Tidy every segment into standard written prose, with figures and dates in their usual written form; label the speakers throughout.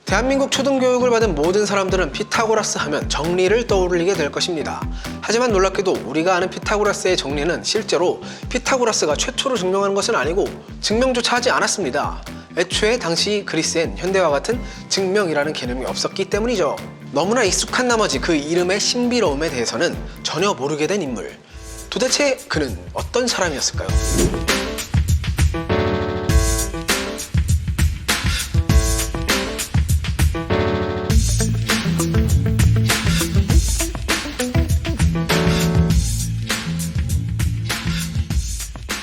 Speaker 1: 대한민국 초등교육을 받은 모든 사람들은 피타고라스 하면 정리를 떠올리게 될 것입니다. 하지만 놀랍게도 우리가 아는 피타고라스의 정리는 실제로 피타고라스가 최초로 증명한 것은 아니고 증명조차 하지 않았습니다. 애초에 당시 그리스엔 현대와 같은 증명이라는 개념이 없었기 때문이죠. 너무나 익숙한 나머지 그 이름의 신비로움에 대해서는 전혀 모르게 된 인물. 도대체 그는 어떤 사람이었을까요?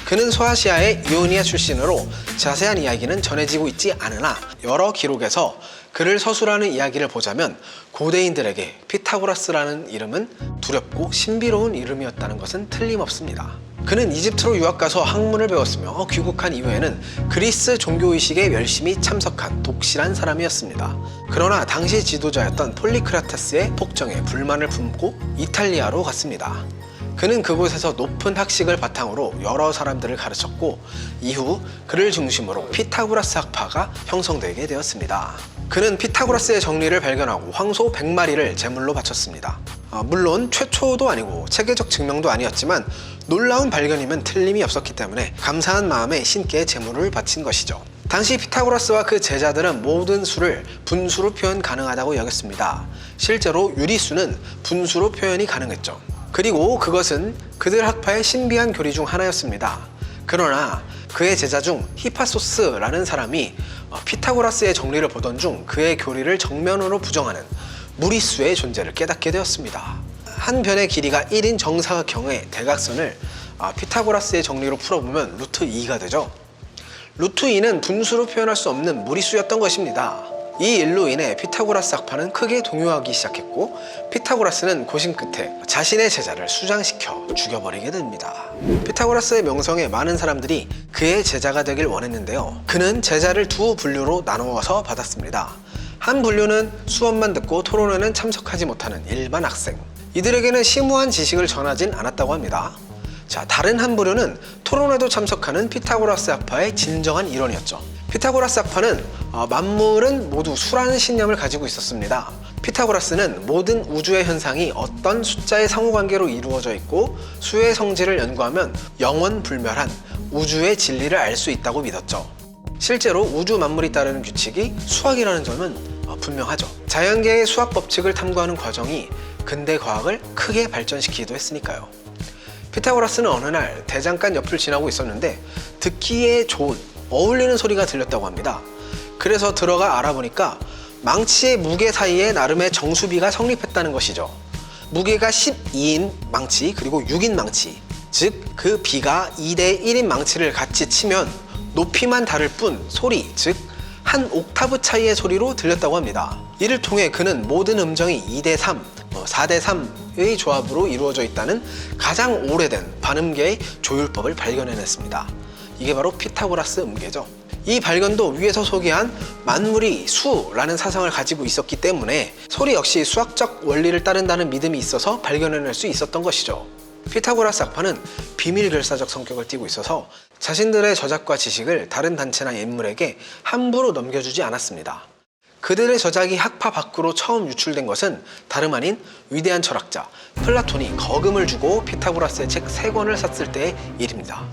Speaker 1: 그는 소아시아의 이오니아 출신으로 자세한 이야기는 전해지고 있지 않으나 여러 기록에서 그를 서술하는 이야기를 보자면 고대인들에게 피타고라스라는 이름은 두렵고 신비로운 이름이었다는 것은 틀림없습니다. 그는 이집트로 유학가서 학문을 배웠으며 귀국한 이후에는 그리스 종교의식에 열심히 참석한 독실한 사람이었습니다. 그러나 당시 지도자였던 폴리크라테스의 폭정에 불만을 품고 이탈리아로 갔습니다. 그는 그곳에서 높은 학식을 바탕으로 여러 사람들을 가르쳤고 이후 그를 중심으로 피타고라스 학파가 형성되게 되었습니다. 그는 피타고라스의 정리를 발견하고 황소 100마리를 제물로 바쳤습니다. 물론 최초도 아니고 체계적 증명도 아니었지만 놀라운 발견이면 틀림이 없었기 때문에 감사한 마음에 신께 제물을 바친 것이죠. 당시 피타고라스와 그 제자들은 모든 수를 분수로 표현 가능하다고 여겼습니다. 실제로 유리수는 분수로 표현이 가능했죠. 그리고 그것은 그들 학파의 신비한 교리 중 하나였습니다. 그러나 그의 제자 중 히파소스라는 사람이 피타고라스의 정리를 보던 중 그의 교리를 정면으로 부정하는 무리수의 존재를 깨닫게 되었습니다. 한 변의 길이가 1인 정사각형의 대각선을 피타고라스의 정리로 풀어보면 루트 2가 되죠. 루트 2는 분수로 표현할 수 없는 무리수였던 것입니다. 이 일로 인해 피타고라스 학파는 크게 동요하기 시작했고 피타고라스는 고심 끝에 자신의 제자를 수장시켜 죽여버리게 됩니다. 피타고라스의 명성에 많은 사람들이 그의 제자가 되길 원했는데요. 그는 제자를 두 분류로 나누어서 받았습니다. 한 분류는 수업만 듣고 토론회는 참석하지 못하는 일반 학생. 이들에게는 심오한 지식을 전하진 않았다고 합니다. 다른 한 부류는 토론회도 참석하는 피타고라스 학파의 진정한 일원이었죠. 피타고라스 학파는 만물은 모두 수라는 신념을 가지고 있었습니다. 피타고라스는 모든 우주의 현상이 어떤 숫자의 상호관계로 이루어져 있고 수의 성질을 연구하면 영원불멸한 우주의 진리를 알 수 있다고 믿었죠. 실제로 우주 만물이 따르는 규칙이 수학이라는 점은 분명하죠. 자연계의 수학 법칙을 탐구하는 과정이 근대 과학을 크게 발전시키기도 했으니까요. 피타고라스는 어느 날 대장간 옆을 지나고 있었는데 듣기에 좋은 어울리는 소리가 들렸다고 합니다. 그래서 들어가 알아보니까 망치의 무게 사이에 나름의 정수비가 성립했다는 것이죠. 무게가 12인 망치 그리고 6인 망치, 즉 그 비가 2대 1인 망치를 같이 치면 높이만 다를 뿐 소리, 즉 한 옥타브 차이의 소리로 들렸다고 합니다. 이를 통해 그는 모든 음정이 2대 3, 4대 3의 조합으로 이루어져 있다는 가장 오래된 반음계의 조율법을 발견해냈습니다. 이게 바로 피타고라스 음계죠. 이 발견도 위에서 소개한 만물이 수라는 사상을 가지고 있었기 때문에 소리 역시 수학적 원리를 따른다는 믿음이 있어서 발견해낼 수 있었던 것이죠. 피타고라스 학파는 비밀결사적 성격을 띠고 있어서 자신들의 저작과 지식을 다른 단체나 인물에게 함부로 넘겨주지 않았습니다. 그들의 저작이 학파 밖으로 처음 유출된 것은 다름 아닌 위대한 철학자 플라톤이 거금을 주고 피타고라스의 책 3권을 샀을 때의 일입니다.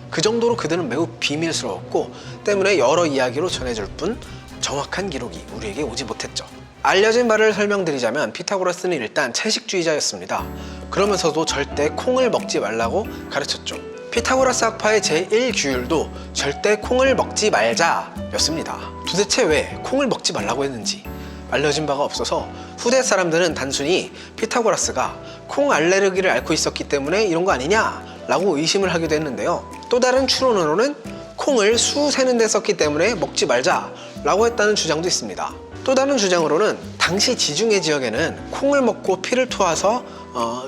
Speaker 1: 그 정도로 그들은 매우 비밀스러웠고 때문에 여러 이야기로 전해줄 뿐 정확한 기록이 우리에게 오지 못했죠. 알려진 바를 설명드리자면 피타고라스는 일단 채식주의자였습니다. 그러면서도 절대 콩을 먹지 말라고 가르쳤죠. 피타고라스 학파의 제1규율도 절대 콩을 먹지 말자 였습니다. 도대체 왜 콩을 먹지 말라고 했는지 알려진 바가 없어서 후대 사람들은 단순히 피타고라스가 콩 알레르기를 앓고 있었기 때문에 이런 거 아니냐 라고 의심을 하기도 했는데요. 또 다른 추론으로는 콩을 수 세는 데 썼기 때문에 먹지 말자 라고 했다는 주장도 있습니다. 또 다른 주장으로는 당시 지중해 지역에는 콩을 먹고 피를 토해서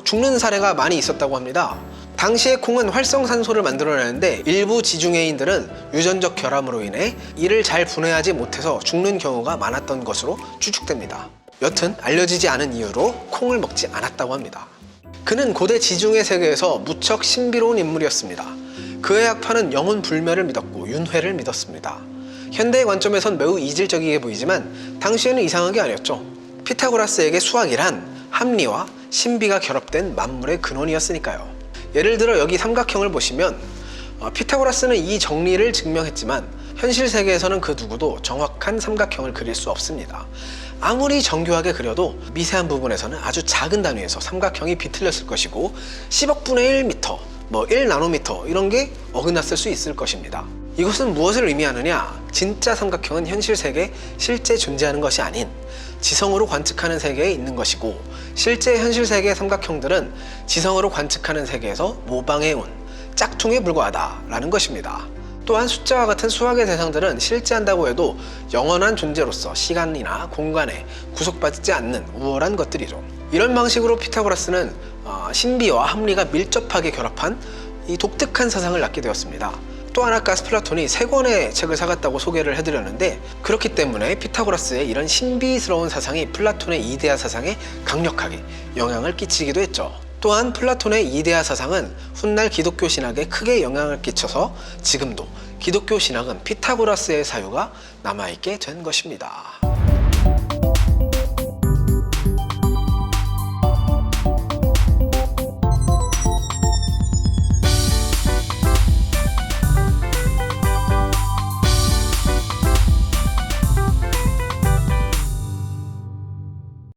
Speaker 1: 죽는 사례가 많이 있었다고 합니다. 당시에 콩은 활성산소를 만들어내는데 일부 지중해인들은 유전적 결함으로 인해 이를 잘 분해하지 못해서 죽는 경우가 많았던 것으로 추측됩니다. 여튼 알려지지 않은 이유로 콩을 먹지 않았다고 합니다. 그는 고대 지중해 세계에서 무척 신비로운 인물이었습니다. 그의 학파는 영혼 불멸을 믿었고 윤회를 믿었습니다. 현대의 관점에선 매우 이질적이게 보이지만 당시에는 이상한 게 아니었죠. 피타고라스에게 수학이란 합리와 신비가 결합된 만물의 근원이었으니까요. 예를 들어 여기 삼각형을 보시면 피타고라스는 이 정리를 증명했지만 현실 세계에서는 그 누구도 정확한 삼각형을 그릴 수 없습니다. 아무리 정교하게 그려도 미세한 부분에서는 아주 작은 단위에서 삼각형이 비틀렸을 것이고 10억 분의 1m, 1나노미터 이런 게 어긋났을 수 있을 것입니다. 이것은 무엇을 의미하느냐? 진짜 삼각형은 현실 세계에 실제 존재하는 것이 아닌 지성으로 관측하는 세계에 있는 것이고, 실제 현실 세계의 삼각형들은 지성으로 관측하는 세계에서 모방해온 짝퉁에 불과하다라는 것입니다. 또한 숫자와 같은 수학의 대상들은 실제한다고 해도 영원한 존재로서 시간이나 공간에 구속받지 않는 우월한 것들이죠. 이런 방식으로 피타고라스는 신비와 합리가 밀접하게 결합한 이 독특한 사상을 낳게 되었습니다. 또한 아까 플라톤이 3권의 책을 사갔다고 소개를 해드렸는데, 그렇기 때문에 피타고라스의 이런 신비스러운 사상이 플라톤의 이데아 사상에 강력하게 영향을 끼치기도 했죠. 또한 플라톤의 이데아 사상은 훗날 기독교 신학에 크게 영향을 끼쳐서 지금도 기독교 신학은 피타고라스의 사유가 남아있게 된 것입니다.